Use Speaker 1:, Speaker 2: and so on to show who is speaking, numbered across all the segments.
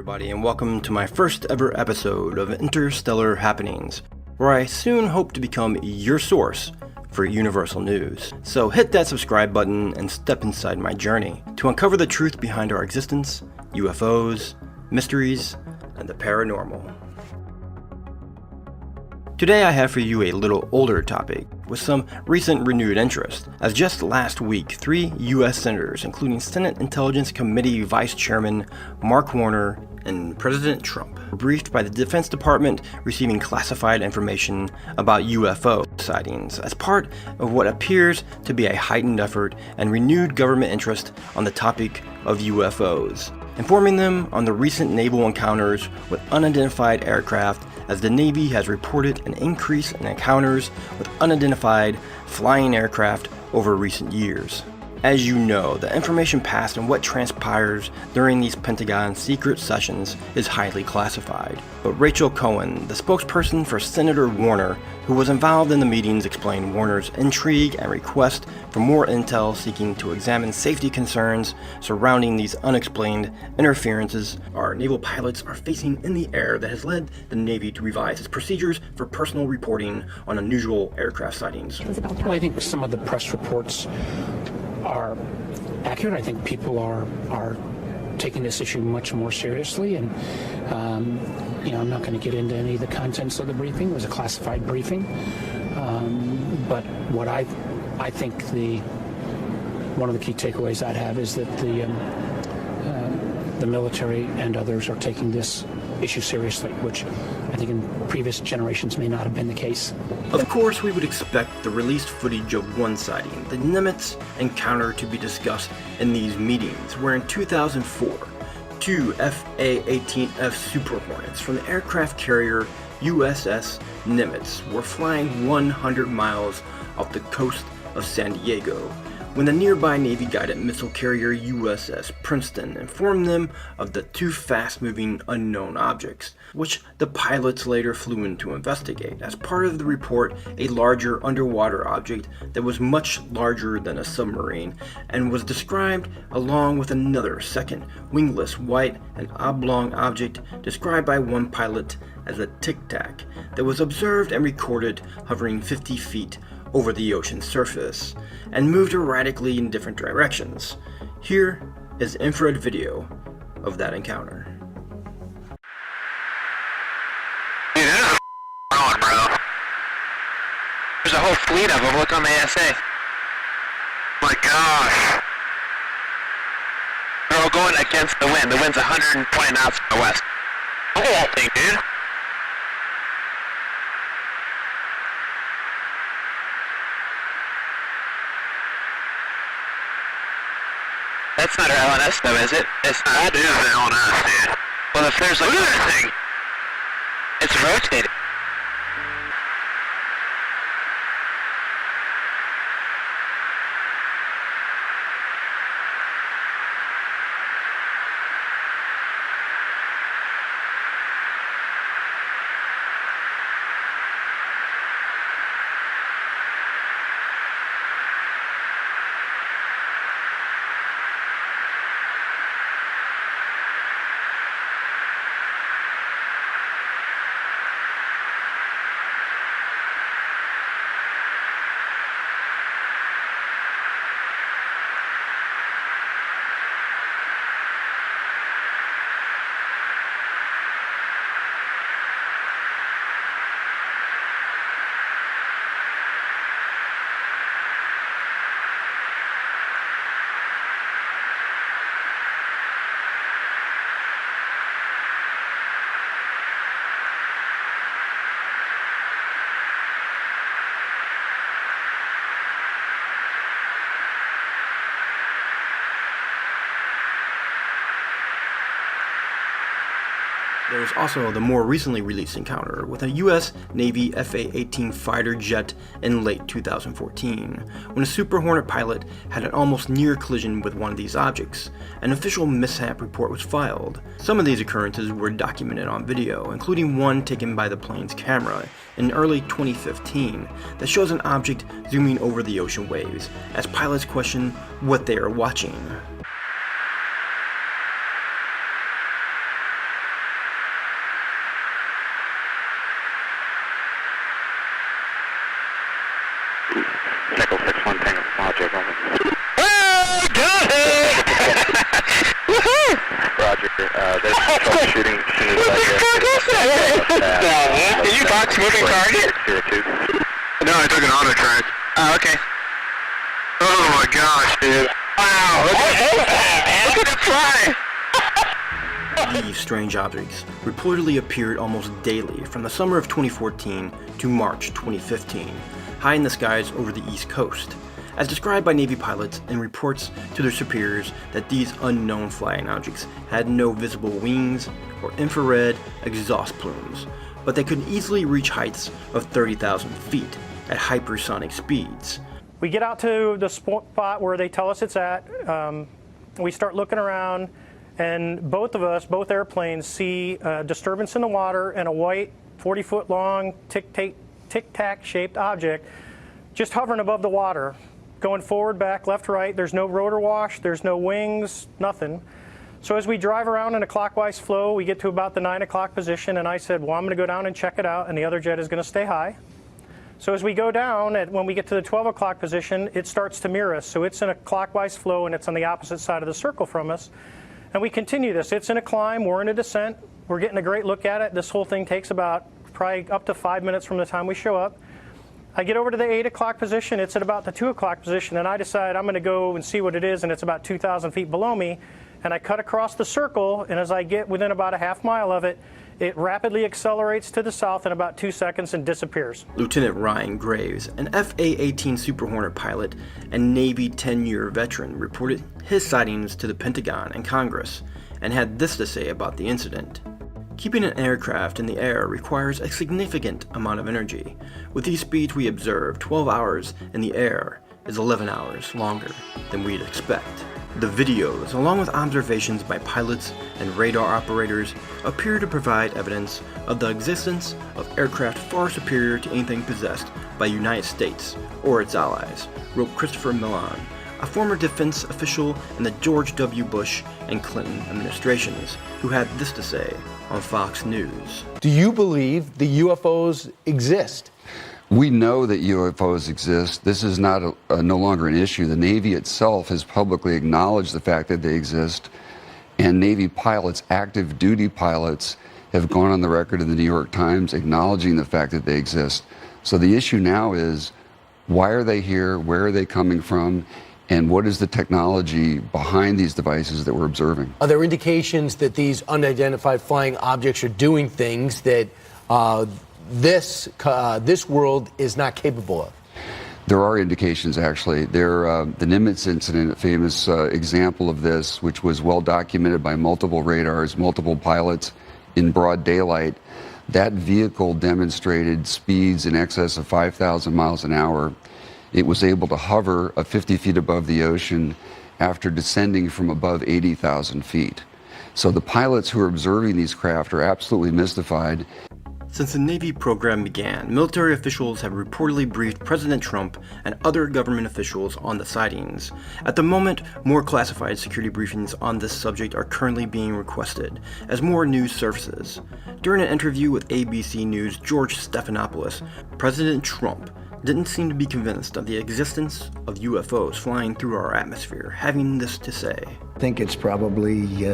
Speaker 1: everybody, and welcome to my first ever episode of Interstellar Happenings, where I soon hope to become your source for universal news. So hit that subscribe button and step inside my journey to uncover the truth behind our existence, UFOs, mysteries, and the paranormal. Today I have for you a little older topic with some recent renewed interest, as just last week 3 U.S. senators, including Senate Intelligence Committee Vice Chairman Mark Warner and President Trump, were briefed by the Defense Department receiving classified information about UFO sightings as part of what appears to be a heightened effort and renewed government interest on the topic of UFOs, informing them on the recent naval encounters with unidentified aircraft, as the Navy has reported an increase in encounters with unidentified flying aircraft over recent years. As you know, the information passed and what transpires during these Pentagon secret sessions is highly classified. But Rachel Cohen, the spokesperson for Senator Warner, who was involved in the meetings, explained Warner's intrigue and request for more intel seeking to examine safety concerns surrounding these unexplained interferences our naval pilots are facing in the air that has led the Navy to revise its procedures for personal reporting on unusual aircraft sightings.
Speaker 2: Well, I think some of the press reports are accurate. I think people are taking this issue much more seriously, and I'm not going to get into any of the contents of the briefing. It was a classified briefing, but what I think one of the key takeaways I'd have is that the military and others are taking this issue seriously, which I think in previous generations may not have been the case.
Speaker 1: Of course, we would expect the released footage of one sighting, the Nimitz encounter, to be discussed in these meetings, where in 2004, 2 F/A-18F Super Hornets from the aircraft carrier USS Nimitz were flying 100 miles off the coast of San Diego, when the nearby Navy-guided missile carrier USS Princeton informed them of the 2 fast-moving unknown objects, which the pilots later flew in to investigate. As part of the report, a larger underwater object that was much larger than a submarine and was described along with another second wingless white and oblong object described by one pilot as a tic-tac that was observed and recorded hovering 50 feet over the ocean's surface and moved erratically in different directions. Here is infrared video of that encounter.
Speaker 3: Dude, there's a on, bro. There's a whole fleet of them. Look on the ASA. My gosh. They're all going against the wind. The wind's 120 knots from the west. Look at that thing, dude. That's not our LNS though, is it? It's not. That is the LNS, dude. Well, if there's like... Look at that thing! It's rotating.
Speaker 1: There's also the more recently released encounter with a U.S. Navy F/A-18 fighter jet in late 2014, when a Super Hornet pilot had an almost near collision with one of these objects. An official mishap report was filed. Some of these occurrences were documented on video, including one taken by the plane's camera in early 2015 that shows an object zooming over the ocean waves as pilots question what they are watching.
Speaker 3: There's troubleshooting as soon as I get. Did you box moving target? No, I took an auto track. Oh, okay. Oh my gosh, dude. Wow, look at it fly!
Speaker 1: These strange objects reportedly appeared almost daily from the summer of 2014 to March 2015, high in the skies over the East Coast, as described by Navy pilots in reports to their superiors that these unknown flying objects had no visible wings or infrared exhaust plumes, but they could easily reach heights of 30,000 feet at hypersonic speeds.
Speaker 4: We get out to the spot where they tell us it's at. We start looking around, and both airplanes see a disturbance in the water and a white 40-foot long tic-tac shaped object just hovering above the water, going forward, back, left, right. There's no rotor wash, there's no wings, nothing. So as we drive around in a clockwise flow, we get to about the 9 o'clock position, and I said, well, I'm going to go down and check it out, and the other jet is going to stay high. So as we go down, when we get to the 12 o'clock position, it starts to mirror us. So it's in a clockwise flow, and it's on the opposite side of the circle from us. And we continue this. It's in a climb, we're in a descent, we're getting a great look at it. This whole thing takes about probably up to 5 minutes from the time we show up. I get over to the 8 o'clock position, it's at about the 2 o'clock position, and I decide I'm going to go and see what it is, and it's about 2,000 feet below me. And I cut across the circle, and as I get within about a half mile of it, it rapidly accelerates to the south in about 2 seconds and disappears.
Speaker 1: Lieutenant Ryan Graves, an FA-18 Super Hornet pilot and Navy 10-year veteran, reported his sightings to the Pentagon and Congress and had this to say about the incident. Keeping an aircraft in the air requires a significant amount of energy. With these speeds we observe, 12 hours in the air is 11 hours longer than we'd expect. The videos, along with observations by pilots and radar operators, appear to provide evidence of the existence of aircraft far superior to anything possessed by the United States or its allies, wrote Christopher Millan, a former defense official in the George W. Bush and Clinton administrations, who had this to say on Fox News.
Speaker 5: Do you believe the UFOs exist?
Speaker 6: We know that UFOs exist. This is not no longer an issue. The Navy itself has publicly acknowledged the fact that they exist, and Navy pilots, active duty pilots, have gone on the record in the New York Times acknowledging the fact that they exist. So the issue now is, why are they here? Where are they coming from? And what is the technology behind these devices that we're observing?
Speaker 5: Are there indications that these unidentified flying objects are doing things that this world is not capable of?
Speaker 6: There are indications, actually. The Nimitz incident, a famous example of this, which was well documented by multiple radars, multiple pilots in broad daylight. That vehicle demonstrated speeds in excess of 5,000 miles an hour. It was able to hover 50 feet above the ocean after descending from above 80,000 feet. So the pilots who are observing these craft are absolutely mystified.
Speaker 1: Since the Navy program began, military officials have reportedly briefed President Trump and other government officials on the sightings. At the moment, more classified security briefings on this subject are currently being requested as more news surfaces. During an interview with ABC News' George Stephanopoulos, President Trump didn't seem to be convinced of the existence of UFOs flying through our atmosphere, having this to say.
Speaker 7: I think it's probably,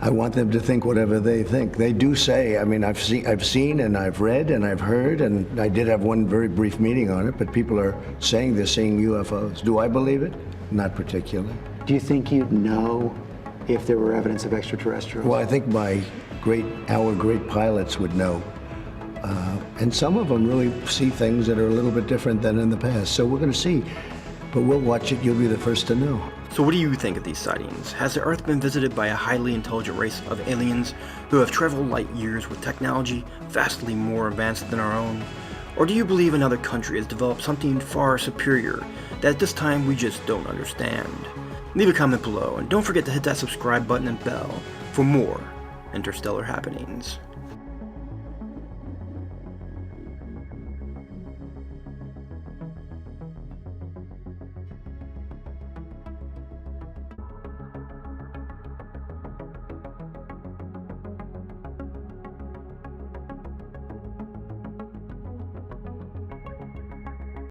Speaker 7: I want them to think whatever they think. They do say, I mean, I've seen and I've read and I've heard, and I did have one very brief meeting on it, but people are saying they're seeing UFOs. Do I believe it? Not particularly.
Speaker 8: Do you think you'd know if there were evidence of extraterrestrials?
Speaker 7: Well, I think our great pilots would know. And some of them really see things that are a little bit different than in the past. So we're going to see. But we'll watch it. You'll be the first to know.
Speaker 1: So what do you think of these sightings? Has the Earth been visited by a highly intelligent race of aliens who have traveled light years with technology vastly more advanced than our own? Or do you believe another country has developed something far superior that at this time we just don't understand? Leave a comment below, and don't forget to hit that subscribe button and bell for more interstellar happenings.